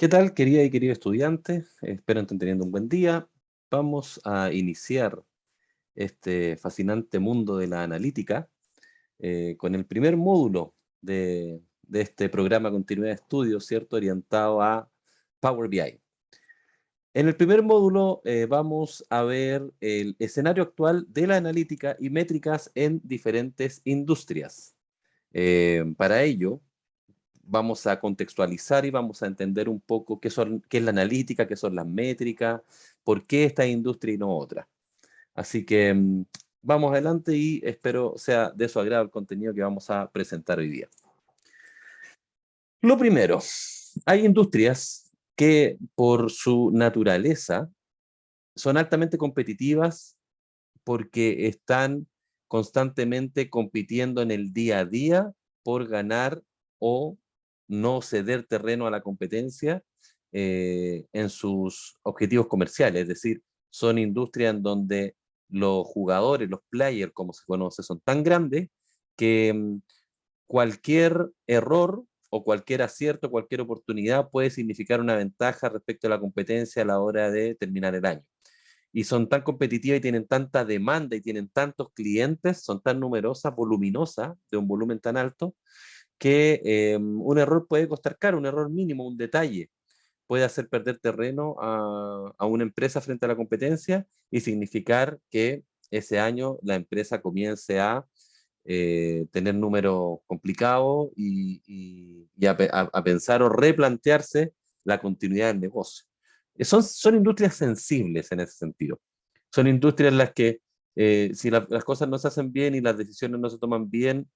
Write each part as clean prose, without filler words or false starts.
¿Qué tal, querida y querido estudiante? Espero estén teniendo un buen día. Vamos a iniciar este fascinante mundo de la analítica con el primer módulo de este programa Continuidad de Estudios, ¿cierto? Orientado a Power BI. En el primer módulo vamos a ver el escenario actual de la analítica y métricas en diferentes industrias. Para ello, vamos a contextualizar y vamos a entender un poco qué es la analítica, qué son las métricas, por qué esta industria y no otra. Así que vamos adelante y espero sea de su agrado el contenido que vamos a presentar hoy día. Lo primero, hay industrias que por su naturaleza son altamente competitivas porque están constantemente compitiendo en el día a día por ganar o no ceder terreno a la competencia en sus objetivos comerciales. Es decir, son industrias en donde los jugadores, los players, como se conoce, son tan grandes que cualquier error o cualquier acierto, cualquier oportunidad puede significar una ventaja respecto a la competencia a la hora de terminar el año y son tan competitivas y tienen tanta demanda y tienen tantos clientes, son tan numerosas, voluminosas, de un volumen tan alto, que un error puede costar caro, un error mínimo, un detalle, puede hacer perder terreno a una empresa frente a la competencia y significar que ese año la empresa comience a tener números complicados y a pensar o replantearse la continuidad del negocio. Son industrias sensibles en ese sentido. Son industrias en las que si las cosas no se hacen bien y las decisiones no se toman bien,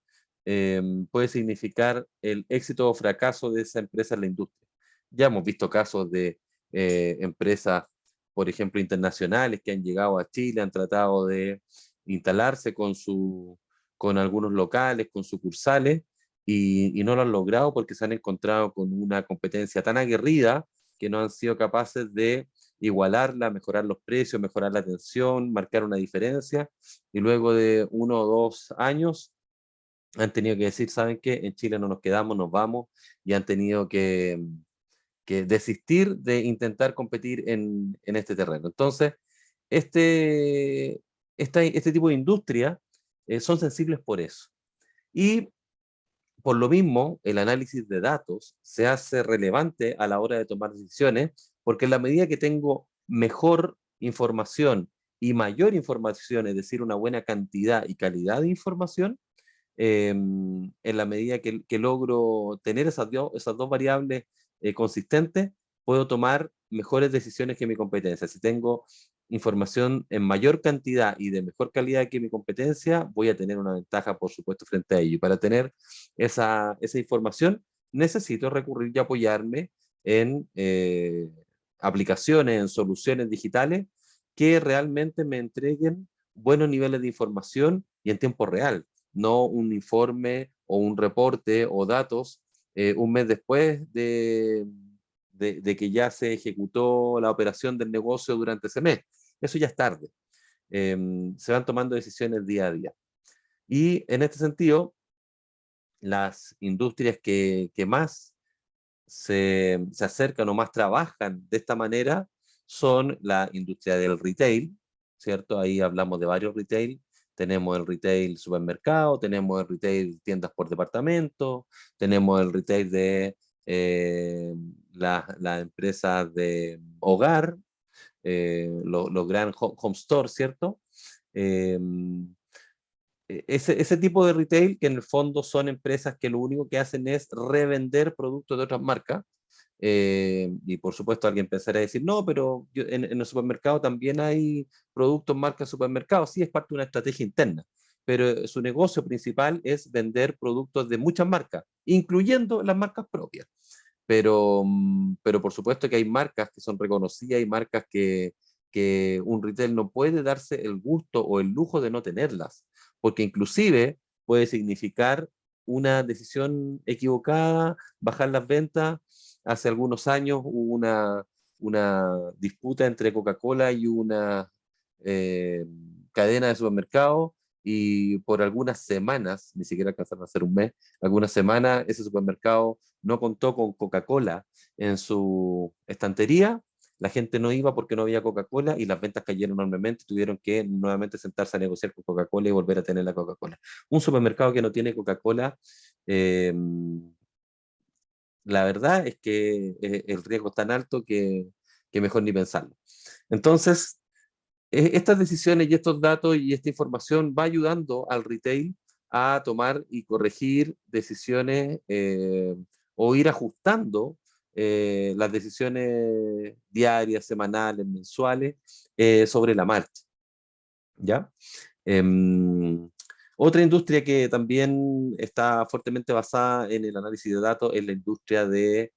puede significar el éxito o fracaso de esa empresa en la industria. Ya hemos visto casos de empresas, por ejemplo, internacionales que han llegado a Chile, han tratado de instalarse con algunos locales, con sucursales, y no lo han logrado porque se han encontrado con una competencia tan aguerrida que no han sido capaces de igualarla, mejorar los precios, mejorar la atención, marcar una diferencia, y luego de 1 o 2 años han tenido que decir, ¿saben qué? En Chile no nos quedamos, nos vamos, y han tenido que desistir de intentar competir en este terreno. Entonces, este, este tipo de industria son sensibles por eso. Y por lo mismo, el análisis de datos se hace relevante a la hora de tomar decisiones, porque en la medida que tengo mejor información y mayor información, es decir, una buena cantidad y calidad de información, en la medida que logro tener esas dos variables consistentes, puedo tomar mejores decisiones que mi competencia. Si tengo información en mayor cantidad y de mejor calidad que mi competencia, voy a tener una ventaja, por supuesto, frente a ello. Y para tener esa información, necesito recurrir y apoyarme en aplicaciones, en soluciones digitales que realmente me entreguen buenos niveles de información y en tiempo real, no un informe o un reporte o datos un mes después de que ya se ejecutó la operación del negocio durante ese mes. Eso ya es tarde. Se van tomando decisiones día a día. Y en este sentido, las industrias que más se acercan o más trabajan de esta manera son la industria del retail, ¿cierto? Ahí hablamos de varios retail. Tenemos el retail supermercado, tenemos el retail tiendas por departamento, tenemos el retail de las empresas de hogar, los gran home stores, ¿cierto? Eh, ese tipo de retail que en el fondo son empresas que lo único que hacen es revender productos de otras marcas. Y por supuesto alguien pensará decir, no, pero en el supermercado también hay productos marca supermercado. Sí, es parte de una estrategia interna, pero su negocio principal es vender productos de muchas marcas, incluyendo las marcas propias. Pero por supuesto que hay marcas que son reconocidas y marcas que un retail no puede darse el gusto o el lujo de no tenerlas, porque inclusive puede significar una decisión equivocada, bajar las ventas. Hace algunos años hubo una disputa entre Coca-Cola y una eh, cadena de supermercados, y por algunas semanas, ni siquiera alcanzaron a ser un mes, algunas semanas ese supermercado no contó con Coca-Cola en su estantería, la gente no iba porque no había Coca-Cola y las ventas cayeron enormemente, tuvieron que nuevamente sentarse a negociar con Coca-Cola y volver a tener la Coca-Cola. Un supermercado que no tiene Coca-Cola, eh, la verdad es que el riesgo es tan alto que mejor ni pensarlo. Entonces, estas decisiones y estos datos y esta información va ayudando al retail a tomar y corregir decisiones o ir ajustando las decisiones diarias, semanales, mensuales sobre la marcha. ¿Ya? Em, Otra industria que también está fuertemente basada en el análisis de datos es la industria de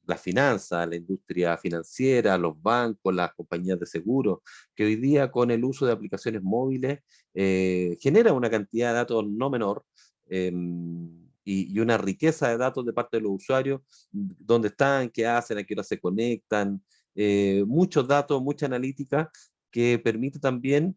la finanza, la industria financiera, los bancos, las compañías de seguros, que hoy día con el uso de aplicaciones móviles genera una cantidad de datos no menor y una riqueza de datos de parte de los usuarios, dónde están, qué hacen, a qué hora se conectan, muchos datos, mucha analítica que permite también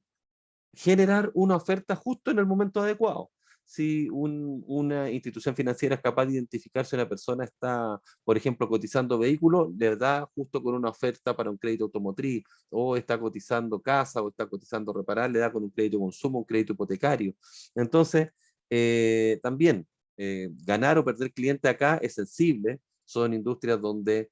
generar una oferta justo en el momento adecuado. Si una institución financiera es capaz de identificar si una persona está, por ejemplo, cotizando vehículos, le da justo con una oferta para un crédito automotriz, o está cotizando casa, o está cotizando reparar, le da con un crédito de consumo, un crédito hipotecario. Entonces, también ganar o perder cliente acá es sensible, son industrias donde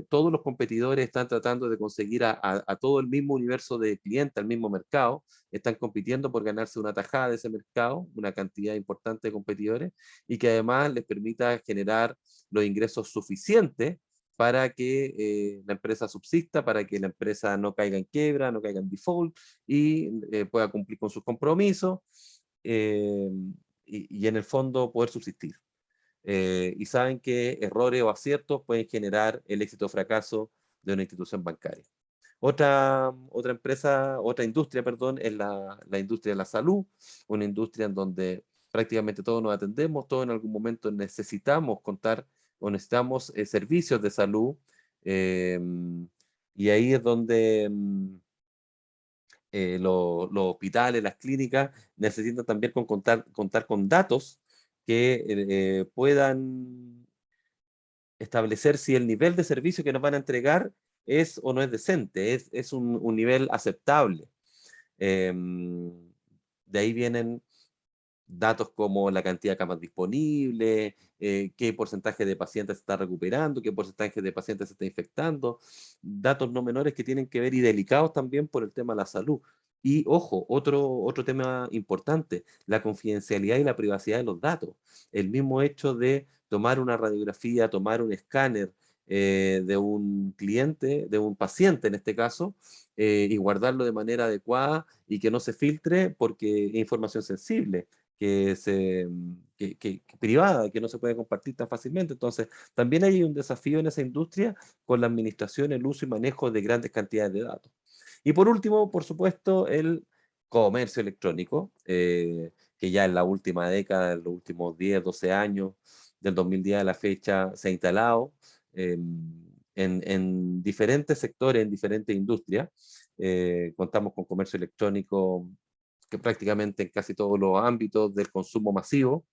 todos los competidores están tratando de conseguir a todo el mismo universo de clientes, al mismo mercado, están compitiendo por ganarse una tajada de ese mercado, una cantidad importante de competidores, y que además les permita generar los ingresos suficientes para que la empresa subsista, para que la empresa no caiga en quiebra, no caiga en default y pueda cumplir con sus compromisos eh, y en el fondo poder subsistir. Y saben que errores o aciertos pueden generar el éxito o fracaso de una institución bancaria. Otra empresa, otra industria, perdón, es la industria de la salud, una industria en donde prácticamente todos nos atendemos, todos en algún momento necesitamos contar o necesitamos servicios de salud, eh, y ahí es donde los hospitales, las clínicas necesitan también contar con datos que puedan establecer si el nivel de servicio que nos van a entregar es o no es decente, es un nivel aceptable. Eh, de ahí vienen datos como la cantidad de camas disponibles, qué porcentaje de pacientes se está recuperando, qué porcentaje de pacientes se está infectando, datos no menores que tienen que ver y delicados también por el tema de la salud. Y ojo, otro tema importante, la confidencialidad y la privacidad de los datos. El mismo hecho de tomar una radiografía, tomar un escáner de un cliente, de un paciente en este caso, y guardarlo de manera adecuada y que no se filtre porque es información sensible que privada, que no se puede compartir tan fácilmente. Entonces, también hay un desafío en esa industria con la administración, el uso y manejo de grandes cantidades de datos. Y por último, por supuesto, el comercio electrónico, que ya en la última década, en los últimos 10, 12 años, del 2010 a la fecha, se ha instalado en diferentes sectores, en diferentes industrias. Contamos con comercio electrónico que prácticamente en casi todos los ámbitos del consumo masivo.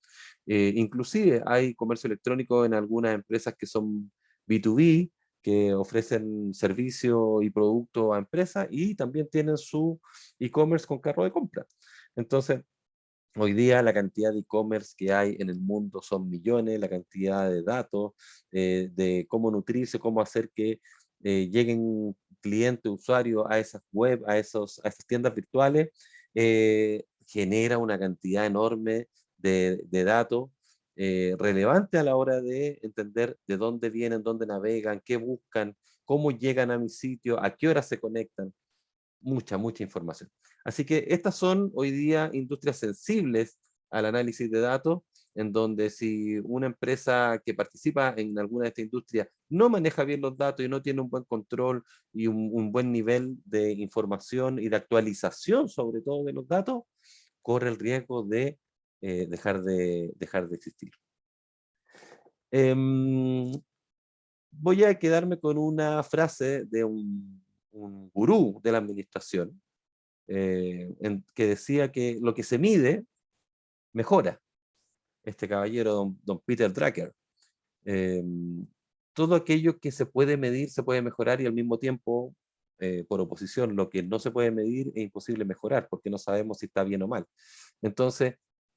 Inclusive hay comercio electrónico en algunas empresas que son B2B, que ofrecen servicio y producto a empresas y también tienen su e-commerce con carro de compra. Entonces, hoy día la cantidad de e-commerce que hay en el mundo son millones, la cantidad de datos, de cómo nutrirse, cómo hacer que lleguen clientes, usuarios a esas web, a esas tiendas virtuales, genera una cantidad enorme de datos relevantes a la hora de entender de dónde vienen, dónde navegan, qué buscan, cómo llegan a mi sitio, a qué hora se conectan. Mucha información. Así que estas son hoy día industrias sensibles al análisis de datos, en donde si una empresa que participa en alguna de estas industrias no maneja bien los datos y no tiene un buen control y un buen nivel de información y de actualización, sobre todo de los datos, corre el riesgo de dejar de existir. Em, Voy a quedarme con una frase de un gurú de la administración que decía que lo que se mide mejora. Este caballero, don Peter Drucker. Eh, Todo aquello que se puede medir se puede mejorar y al mismo tiempo, por oposición, lo que no se puede medir es imposible mejorar porque no sabemos si está bien o mal. Entonces,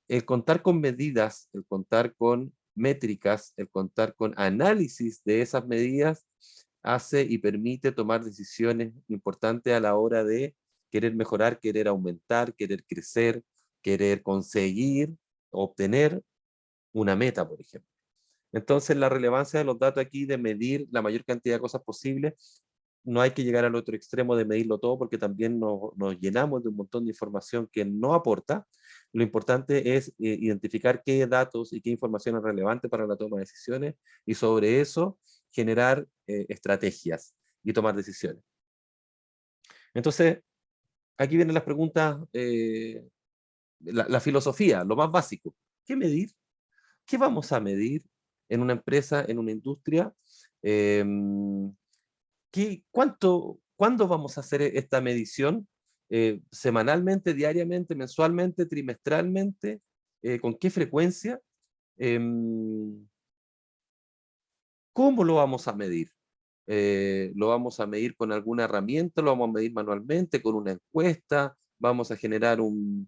el contar con medidas, el contar con métricas, el contar con análisis de esas medidas hace y permite tomar decisiones importantes a la hora de querer mejorar, querer aumentar, querer crecer, querer conseguir, obtener una meta, por ejemplo. Entonces, la relevancia de los datos aquí de medir la mayor cantidad de cosas posibles, no hay que llegar al otro extremo de medirlo todo porque también nos llenamos de un montón de información que no aporta. Lo importante es identificar qué datos y qué información es relevante para la toma de decisiones y sobre eso generar estrategias y tomar decisiones. Entonces, aquí vienen las preguntas, la filosofía, lo más básico. ¿Qué medir? ¿Qué vamos a medir en una empresa, en una industria? Eh, ¿Cuándo vamos a hacer esta medición? ¿Semanalmente, diariamente, mensualmente, trimestralmente? ¿Con qué frecuencia? Eh, ¿Cómo lo vamos a medir? ¿Lo vamos a medir con alguna herramienta? ¿Lo vamos a medir manualmente, con una encuesta? ¿Vamos a generar un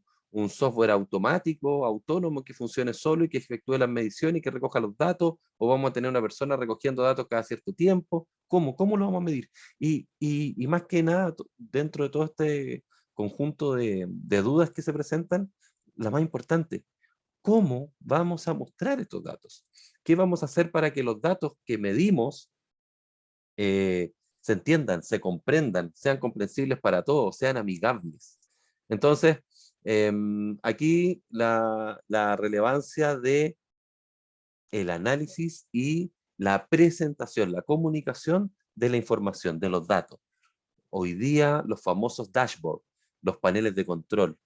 software automático, autónomo, que funcione solo y que efectúe las mediciones y que recoja los datos? ¿O vamos a tener una persona recogiendo datos cada cierto tiempo? ¿Cómo lo vamos a medir? Y más que nada, dentro de todo este conjunto de dudas que se presentan, la más importante, ¿cómo vamos a mostrar estos datos? ¿Qué vamos a hacer para que los datos que medimos se entiendan, se comprendan, sean comprensibles para todos, sean amigables? Entonces, aquí la relevancia de el análisis y la presentación, la comunicación de la información, de los datos. Hoy día, los famosos dashboards, los paneles de control,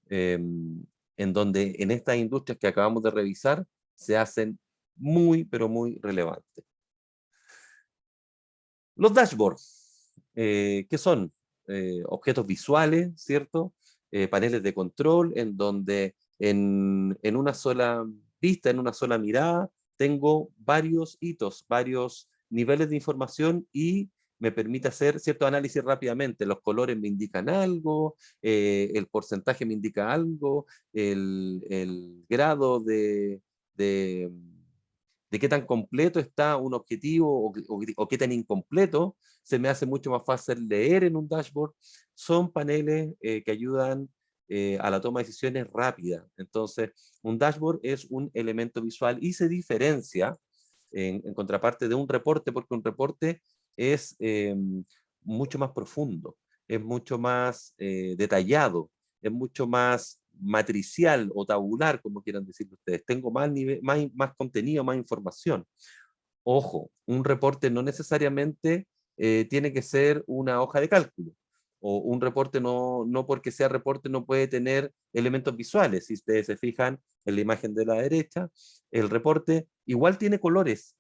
en donde en estas industrias que acabamos de revisar se hacen muy, pero muy relevantes. Los dashboards, ¿qué son? Objetos visuales, ¿cierto? Paneles de control en donde en una sola vista, en una sola mirada, tengo varios hitos, varios niveles de información y me permite hacer cierto análisis rápidamente. Los colores me indican algo, el porcentaje me indica algo, el grado de de qué tan completo está un objetivo o qué tan incompleto, se me hace mucho más fácil leer en un dashboard. Son paneles que ayudan a la toma de decisiones rápida. Entonces, un dashboard es un elemento visual y se diferencia en contraparte de un reporte, porque un reporte es mucho más profundo, es mucho más detallado, es mucho más matricial o tabular, como quieran decirlo ustedes. Tengo más, más contenido, más información. Ojo, un reporte no necesariamente tiene que ser una hoja de cálculo. O un reporte no porque sea reporte no puede tener elementos visuales. Si ustedes se fijan en la imagen de la derecha, el reporte igual tiene colores,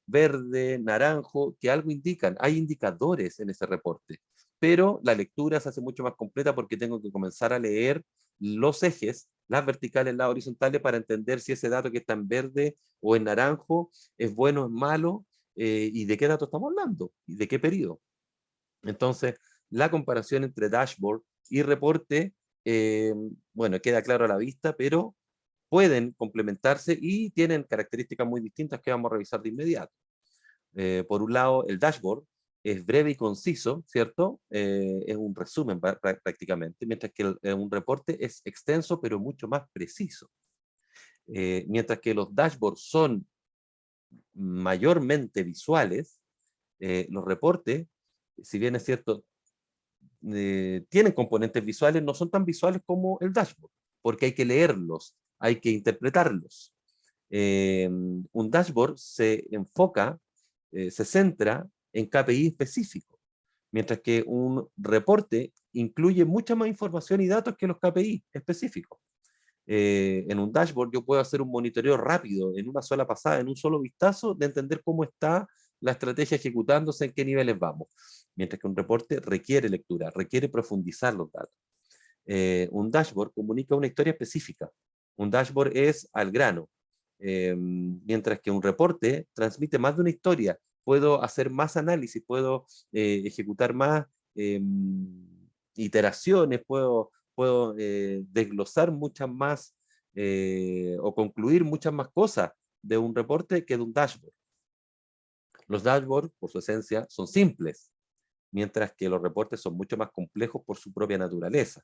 verde, naranjo, que algo indican. Hay indicadores en ese reporte, pero la lectura se hace mucho más completa porque tengo que comenzar a leer los ejes, las verticales, las horizontales, para entender si ese dato que está en verde o en naranjo es bueno, es malo, y de qué dato estamos hablando, y de qué periodo. Entonces, la comparación entre dashboard y reporte, bueno, queda claro a la vista, pero pueden complementarse y tienen características muy distintas que vamos a revisar de inmediato. Por un lado, el dashboard es breve y conciso, ¿cierto? Es un resumen prácticamente, mientras que un reporte es extenso, pero mucho más preciso. Mientras que los dashboards son mayormente visuales, los reportes, si bien es cierto, tienen componentes visuales, no son tan visuales como el dashboard, porque hay que leerlos, hay que interpretarlos. Un dashboard se enfoca, se centra en KPI específicos, mientras que un reporte incluye mucha más información y datos que los KPI específicos. En un dashboard yo puedo hacer un monitoreo rápido, en una sola pasada, en un solo vistazo, de entender cómo está la estrategia ejecutándose, en qué niveles vamos. Mientras que un reporte requiere lectura, requiere profundizar los datos. Un dashboard comunica una historia específica. Un dashboard es al grano, mientras que un reporte transmite más de una historia. Puedo hacer más análisis, puedo ejecutar más iteraciones, puedo desglosar muchas más o concluir muchas más cosas de un reporte que de un dashboard. Los dashboards, por su esencia, son simples, mientras que los reportes son mucho más complejos por su propia naturaleza.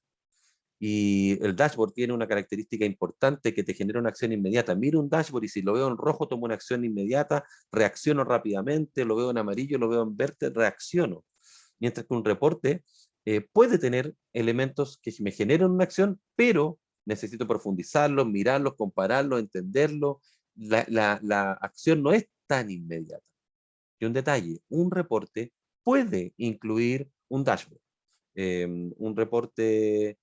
Y el dashboard tiene una característica importante que te genera una acción inmediata. Miro un dashboard y si lo veo en rojo tomo una acción inmediata, reacciono rápidamente, lo veo en amarillo, lo veo en verde, reacciono. Mientras que un reporte puede tener elementos que me generan una acción, pero necesito profundizarlos, mirarlos, compararlos, entenderlos. La acción no es tan inmediata. Y un detalle, un reporte puede incluir un dashboard. Un reporte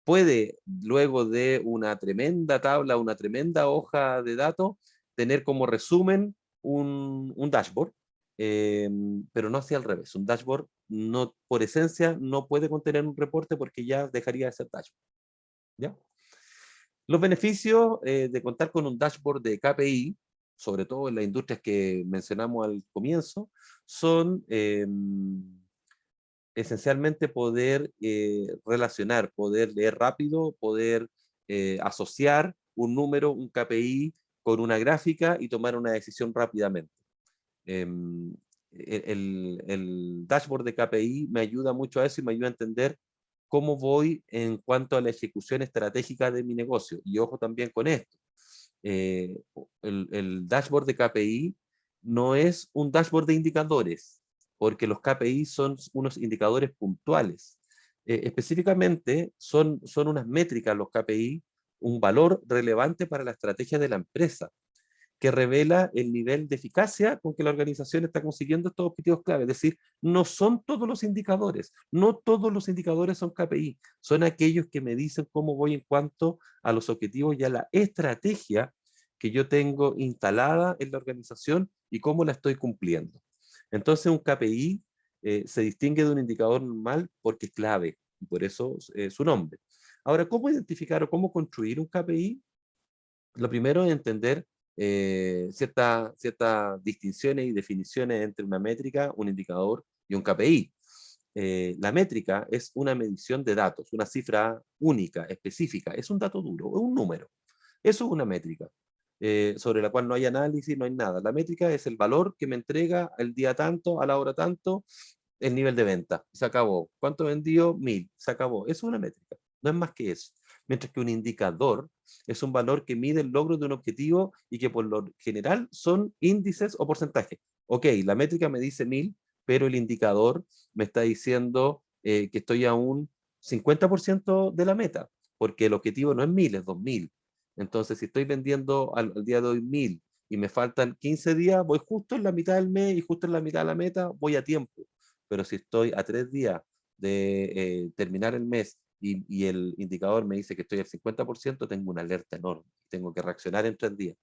puede, luego de una tremenda tabla, una tremenda hoja de datos, tener como resumen un dashboard, pero no hacia al revés. Un dashboard, no, por esencia, no puede contener un reporte porque ya dejaría de ser dashboard. ¿Ya? Los beneficios de contar con un dashboard de KPI, sobre todo en las industrias que mencionamos al comienzo, son esencialmente poder relacionar, poder leer rápido, poder asociar un número, un KPI con una gráfica y tomar una decisión rápidamente. El dashboard de KPI me ayuda mucho a eso y me ayuda a entender cómo voy en cuanto a la ejecución estratégica de mi negocio. Y ojo también con esto. Eh, el dashboard de KPI no es un dashboard de indicadores, porque los KPI son unos indicadores puntuales. Específicamente son unas métricas los KPI, un valor relevante para la estrategia de la empresa, que revela el nivel de eficacia con que la organización está consiguiendo estos objetivos clave. Es decir, no son todos los indicadores, no todos los indicadores son KPI, son aquellos que me dicen cómo voy en cuanto a los objetivos y a la estrategia que yo tengo instalada en la organización y cómo la estoy cumpliendo. Entonces un KPI se distingue de un indicador normal porque es clave, y por eso su nombre. Ahora, ¿cómo identificar o cómo construir un KPI? Lo primero es entender ciertas distinciones y definiciones entre una métrica, un indicador y un KPI. La métrica es una medición de datos, una cifra única, específica, es un dato duro, es un número. Eso es una métrica, sobre la cual no hay análisis, no hay nada. La métrica es el valor que me entrega el día tanto, a la hora tanto, el nivel de venta. Se acabó. ¿Cuánto vendió? 1000. Se acabó. Eso es una métrica. No es más que eso. Mientras que un indicador es un valor que mide el logro de un objetivo y que por lo general son índices o porcentajes. Ok, la métrica me dice 1000, pero el indicador me está diciendo que estoy a un 50% de la meta, porque el objetivo no es 1000, es 2000. Entonces, si estoy vendiendo al día de hoy 1000 y me faltan 15 días, voy justo en la mitad del mes y justo en la mitad de la meta, voy a tiempo. Pero si estoy a 3 días de terminar el mes y el indicador me dice que estoy al 50%, tengo una alerta enorme. Tengo que reaccionar en 3 días.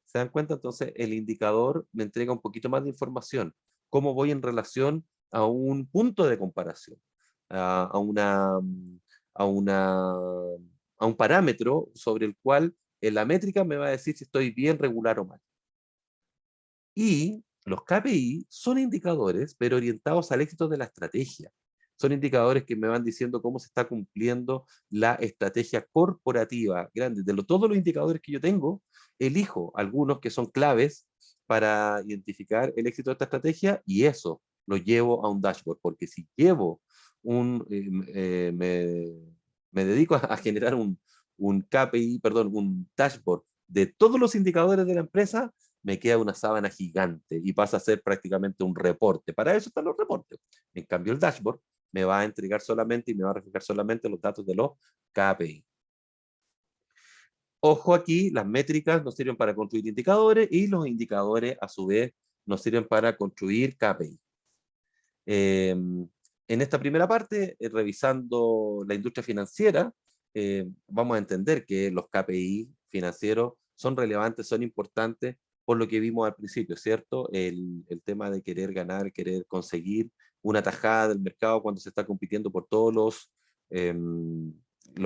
¿Se dan cuenta? Entonces, el indicador me entrega un poquito más de información. ¿Cómo voy en relación a un punto de comparación? A, una, a, una, a un parámetro sobre el cual la métrica me va a decir si estoy bien, regular o mal. Y los KPI son indicadores, pero orientados al éxito de la estrategia. Son indicadores que me van diciendo cómo se está cumpliendo la estrategia corporativa grande. Todos los indicadores que yo tengo, elijo algunos que son claves para identificar el éxito de esta estrategia y eso lo llevo a un dashboard, porque si llevo me dedico a generar un KPI, perdón, un dashboard de todos los indicadores de la empresa, me queda una sábana gigante y pasa a ser prácticamente un reporte. Para eso están los reportes. En cambio, el dashboard me va a entregar solamente y me va a reflejar solamente los datos de los KPI. Ojo aquí, las métricas nos sirven para construir indicadores y los indicadores a su vez nos sirven para construir KPI. En esta primera parte, revisando la industria financiera, vamos a entender que los KPI financieros son relevantes, son importantes, por lo que vimos al principio, ¿cierto? El tema de querer ganar, querer conseguir una tajada del mercado cuando se está compitiendo por todos los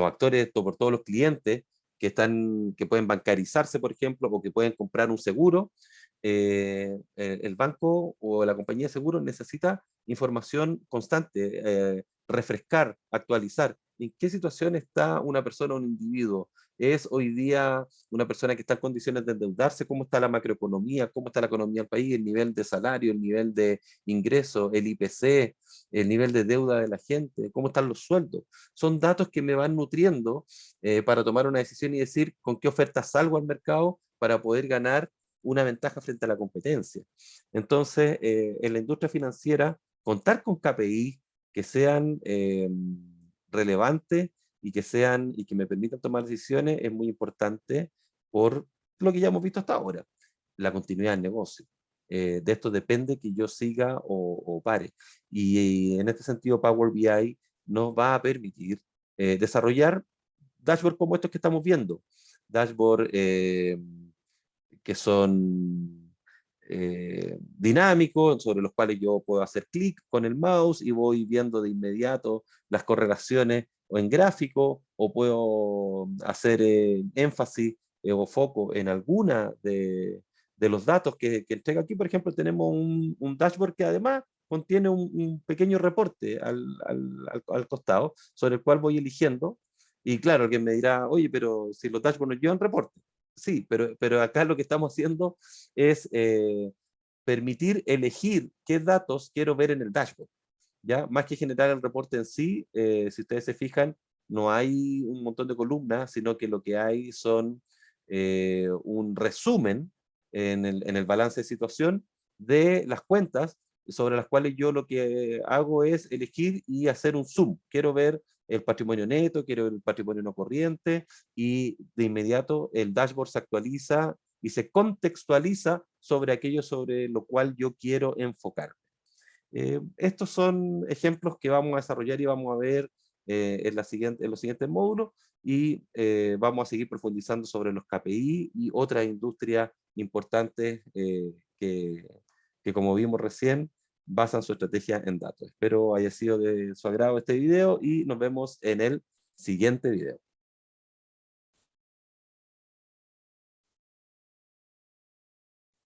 actores, por todos los clientes que pueden bancarizarse, por ejemplo, o que pueden comprar un seguro. El banco o la compañía de seguros necesita información constante, refrescar, actualizar. ¿En qué situación está una persona o un individuo? ¿Es hoy día una persona que está en condiciones de endeudarse? ¿Cómo está la macroeconomía? ¿Cómo está la economía del país? El nivel de salario, el nivel de ingreso, el IPC, el nivel de deuda de la gente, cómo están los sueldos. Son datos que me van nutriendo para tomar una decisión y decir con qué ofertas salgo al mercado para poder ganar una ventaja frente a la competencia. Entonces, en la industria financiera, contar con KPI que sean relevantes y que me permitan tomar decisiones es muy importante por lo que ya hemos visto hasta ahora, la continuidad del negocio. De esto depende que yo siga o pare. Y en este sentido, Power BI nos va a permitir desarrollar dashboards como estos que estamos viendo. Dashboards que son dinámicos, sobre los cuales yo puedo hacer clic con el mouse y voy viendo de inmediato las correlaciones o en gráfico, o puedo hacer énfasis o foco en alguna de los datos que entrega aquí. Por ejemplo, tenemos un dashboard que además contiene un pequeño reporte al costado, sobre el cual voy eligiendo. Y claro, alguien me dirá, oye, pero si los dashboards nos llevan reporte. Sí, pero acá lo que estamos haciendo es permitir elegir qué datos quiero ver en el dashboard. ¿Ya? Más que generar el reporte en sí, si ustedes se fijan, no hay un montón de columnas, sino que lo que hay son un resumen en el balance de situación de las cuentas sobre las cuales yo lo que hago es elegir y hacer un zoom. Quiero ver el patrimonio neto, quiero ver el patrimonio no corriente, y de inmediato el dashboard se actualiza y se contextualiza sobre aquello sobre lo cual yo quiero enfocar. Estos son ejemplos que vamos a desarrollar y vamos a ver en los siguientes módulos, y vamos a seguir profundizando sobre los KPI y otras industrias importantes que, como vimos recién, basan su estrategia en datos. Espero haya sido de su agrado este video y nos vemos en el siguiente video.